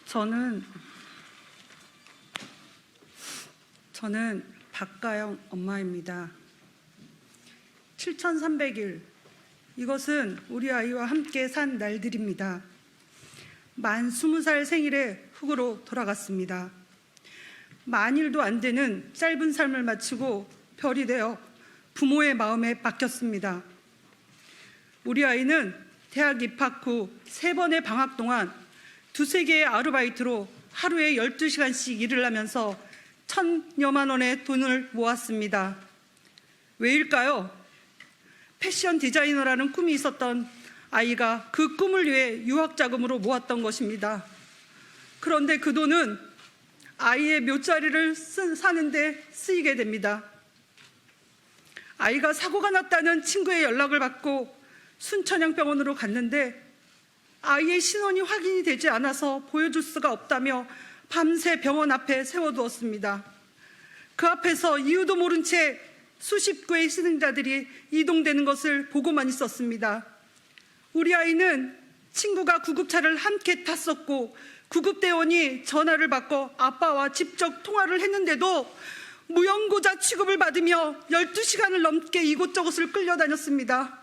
저는 박가영 엄마입니다. 7,300일, 이것은 우리 아이와 함께 산 날들입니다. 만 20살 생일에 흙으로 돌아갔습니다. 만일도 안 되는 짧은 삶을 마치고 별이 되어 부모의 마음에 맡겼습니다. 우리 아이는 대학 입학 후 3번의 방학 동안 2-3개의 아르바이트로 하루에 12시간씩 일을 하면서 1,000여만 원의 돈을 모았습니다. 왜일까요? 패션 디자이너라는 꿈이 있었던 아이가 그 꿈을 위해 유학 자금으로 모았던 것입니다. 그런데 그 돈은 아이의 묫자리를 사는데 쓰이게 됩니다. 아이가 사고가 났다는 친구의 연락을 받고 순천향병원으로 갔는데 아이의 신원이 확인이 되지 않아서 보여줄 수가 없다며 밤새 병원 앞에 세워두었습니다. 그 앞에서 이유도 모른 채 수십 구의 희생자들이 이동되는 것을 보고만 있었습니다. 우리 아이는 친구가 구급차를 함께 탔었고 구급대원이 전화를 받고 아빠와 직접 통화를 했는데도 무연고자 취급을 받으며 12시간을 넘게 이곳저곳을 끌려다녔습니다.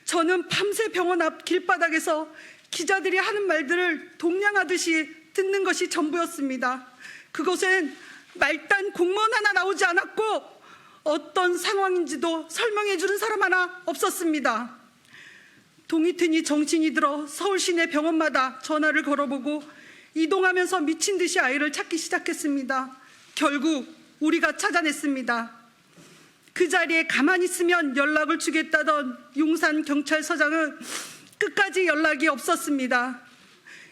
저는 밤새 병원 앞 길바닥에서 기자들이 하는 말들을 동냥하듯이 듣는 것이 전부였습니다. 그곳엔 말단 공무원 하나 나오지 않았고 어떤 상황인지도 설명해 주는 사람 하나 없었습니다. 동이 트니 정신이 들어 서울 시내 병원마다 전화를 걸어보고 이동하면서 미친 듯이 아이를 찾기 시작했습니다. 결국 우리가 찾아냈습니다. 그 자리에 가만히 있으면 연락을 주겠다던 용산경찰서장은 끝까지 연락이 없었습니다.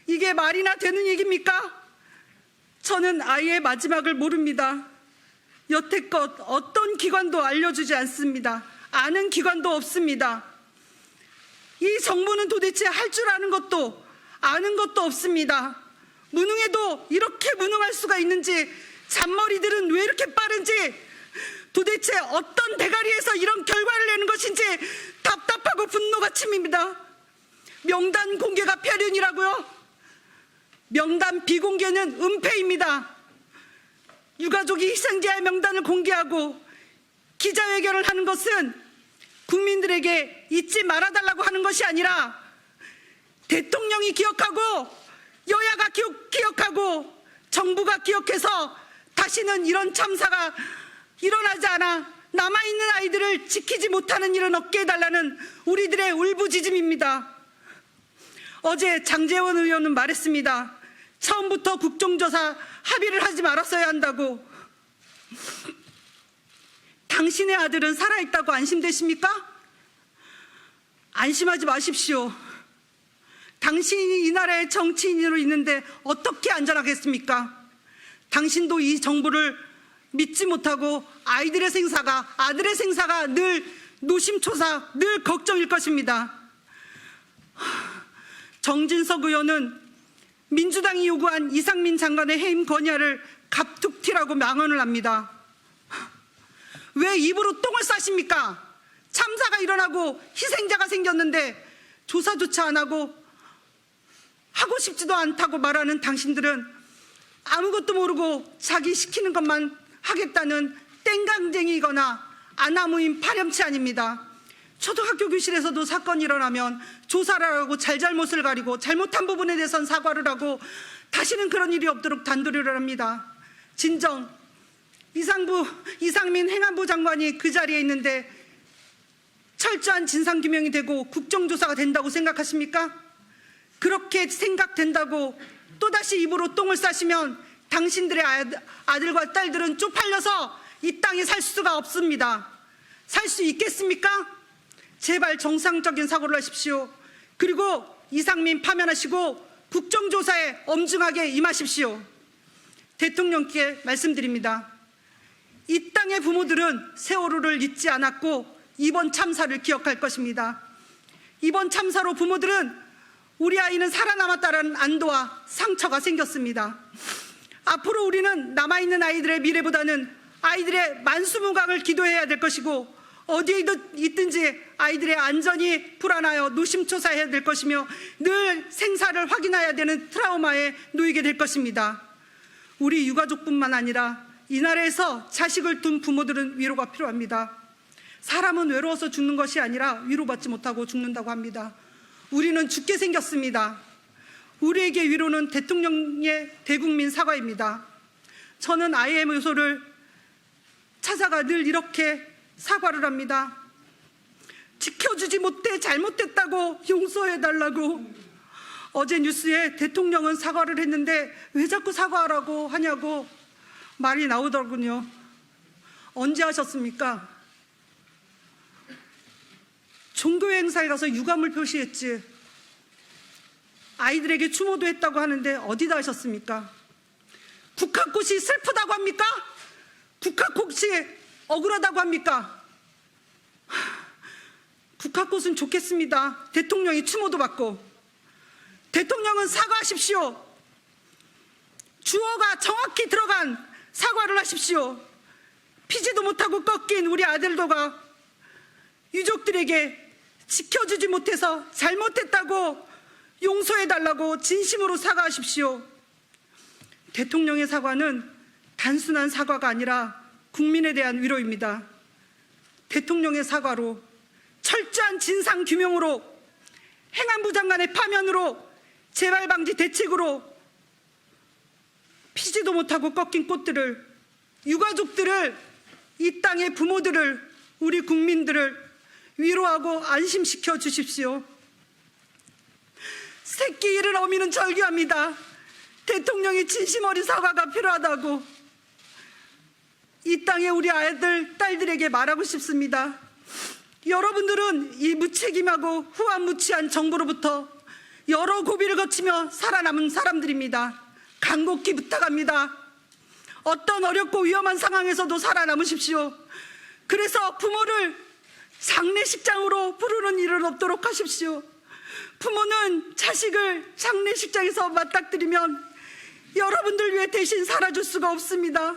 이게 말이나 되는 얘기입니까? 저는 아이의 마지막을 모릅니다. 여태껏 어떤 기관도 알려주지 않습니다. 아는 기관도 없습니다. 이 정부는 도대체 할 줄 아는 것도 아는 것도 없습니다. 무능해도 이렇게 무능할 수가 있는지, 잔머리들은 왜 이렇게 빠른지, 도대체 어떤 대가리에서 이런 결과를 내는 것인지 답답하고 분노가 치밉니다. 명단 공개가 폐륜이라고요? 명단 비공개는 은폐입니다. 유가족이 희생자의 명단을 공개하고 기자회견을 하는 것은 국민들에게 잊지 말아달라고 하는 것이 아니라 대통령이 기억하고 여야가 기억하고 정부가 기억해서 다시는 이런 참사가 일어나지 않아 남아있는 아이들을 지키지 못하는 일은 없게 해달라는 우리들의 울부짖음입니다. 어제 장제원 의원은 말했습니다. 처음부터 국정조사 합의를 하지 말았어야 한다고. 당신의 아들은 살아있다고 안심되십니까? 안심하지 마십시오. 당신이 이 나라의 정치인으로 있는데 어떻게 안전하겠습니까? 당신도 이 정부를 믿지 못하고 아이들의 생사가, 아들의 생사가 늘 노심초사, 늘 걱정일 것입니다. 정진석 의원은 민주당이 요구한 이상민 장관의 해임 건의안을 갑툭튀라고 망언을 합니다. 왜 입으로 똥을 싸십니까? 참사가 일어나고 희생자가 생겼는데 조사조차 안 하고 하고 싶지도 않다고 말하는 당신들은 아무것도 모르고 자기 시키는 것만 하겠다는 땡강쟁이거나 아나무인 파렴치 아닙니다. 초등학교 교실에서도 사건이 일어나면 조사를 하고 잘잘못을 가리고 잘못한 부분에 대해서는 사과를 하고 다시는 그런 일이 없도록 단도리를 합니다. 진정 이상민 행안부 장관이 그 자리에 있는데 철저한 진상규명이 되고 국정조사가 된다고 생각하십니까? 그렇게 생각된다고 또다시 입으로 똥을 싸시면 당신들의 아들과 딸들은 쪽팔려서 이 땅에 살 수가 없습니다. 살 수 있겠습니까? 제발 정상적인 사고를 하십시오. 그리고 이상민 파면하시고 국정조사에 엄중하게 임하십시오. 대통령께 말씀드립니다. 이 땅의 부모들은 세월호를 잊지 않았고 이번 참사를 기억할 것입니다. 이번 참사로 부모들은 우리 아이는 살아남았다는 안도와 상처가 생겼습니다. 앞으로 우리는 남아있는 아이들의 미래보다는 아이들의 만수무강을 기도해야 될 것이고 어디에 있든지 아이들의 안전이 불안하여 노심초사해야 될 것이며 늘 생사를 확인해야 되는 트라우마에 놓이게 될 것입니다. 우리 유가족뿐만 아니라 이 나라에서 자식을 둔 부모들은 위로가 필요합니다. 사람은 외로워서 죽는 것이 아니라 위로받지 못하고 죽는다고 합니다. 우리는 죽게 생겼습니다. 우리에게 위로는 대통령의 대국민 사과입니다. 저는 IM 요소를 찾아가 늘 이렇게 사과를 합니다. 지켜주지 못해 잘못했다고 용서해달라고. 어제 뉴스에 대통령은 사과를 했는데 왜 자꾸 사과하라고 하냐고 말이 나오더군요. 언제 하셨습니까? 종교 행사에 가서 유감을 표시했지. 아이들에게 추모도 했다고 하는데 어디다 하셨습니까? 국화꽃이 슬프다고 합니까? 국화꽃이 억울하다고 합니까? 국화꽃은 좋겠습니다. 대통령이 추모도 받고. 대통령은 사과하십시오. 주어가 정확히 들어간 사과를 하십시오. 피지도 못하고 꺾인 우리 아들도가 유족들에게 지켜주지 못해서 잘못했다고 용서해달라고 진심으로 사과하십시오. 대통령의 사과는 단순한 사과가 아니라 국민에 대한 위로입니다. 대통령의 사과로, 철저한 진상규명으로, 행안부 장관의 파면으로, 재발방지 대책으로 피지도 못하고 꺾인 꽃들을, 유가족들을, 이 땅의 부모들을, 우리 국민들을 위로하고 안심시켜 주십시오. 새끼 잃은 어미는 절규합니다. 대통령이 진심 어린 사과가 필요하다고 이 땅의 우리 아이들, 딸들에게 말하고 싶습니다. 여러분들은 이 무책임하고 후한무치한 정부로부터 여러 고비를 거치며 살아남은 사람들입니다. 간곡히 부탁합니다. 어떤 어렵고 위험한 상황에서도 살아남으십시오. 그래서 부모를 장례식장으로 부르는 일은 없도록 하십시오. 부모는 자식을 장례식장에서 맞닥뜨리면 여러분들 위해 대신 살아줄 수가 없습니다.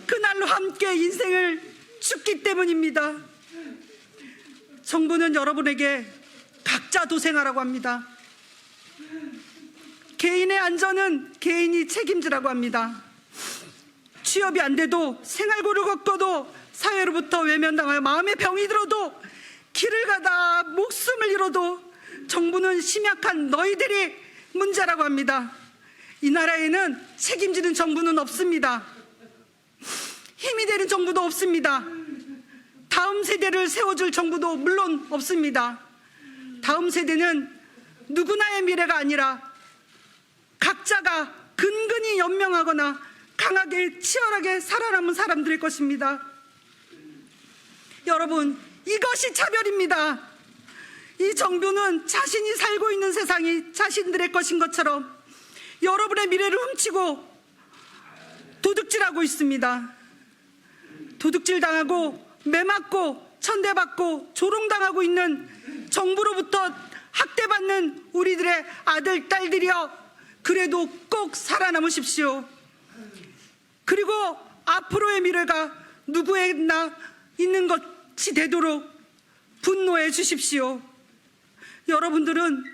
그날로 함께 인생을 죽기 때문입니다. 정부는 여러분에게 각자 도생하라고 합니다. 개인의 안전은 개인이 책임지라고 합니다. 취업이 안 돼도 생활고를 겪어도 사회로부터 외면당하여 마음의 병이 들어도 길을 가다 목숨을 잃어도 정부는 심약한 너희들이 문제라고 합니다. 이 나라에는 책임지는 정부는 없습니다. 힘이 되는 정부도 없습니다. 다음 세대를 세워줄 정부도 물론 없습니다. 다음 세대는 누구나의 미래가 아니라 각자가 근근히 연명하거나 강하게 치열하게 살아남은 사람들일 것입니다. 여러분, 이것이 차별입니다. 이 정부는 자신이 살고 있는 세상이 자신들의 것인 것처럼 여러분의 미래를 훔치고 도둑질하고 있습니다. 도둑질당하고 매맞고 천대받고 조롱당하고 있는 정부로부터 학대받는 우리들의 아들, 딸들이여, 그래도 꼭 살아남으십시오. 그리고 앞으로의 미래가 누구에나 있는 것이 되도록 분노해 주십시오. 여러분들은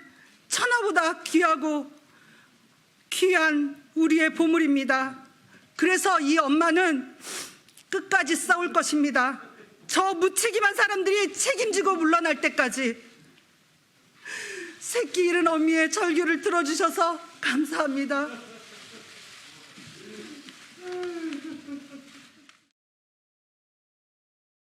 천하보다 귀하고 귀한 우리의 보물입니다. 그래서 이 엄마는 끝까지 싸울 것입니다. 저 무책임한 사람들이 책임지고 물러날 때까지. 새끼 잃은 어미의 절규를 들어주셔서 감사합니다.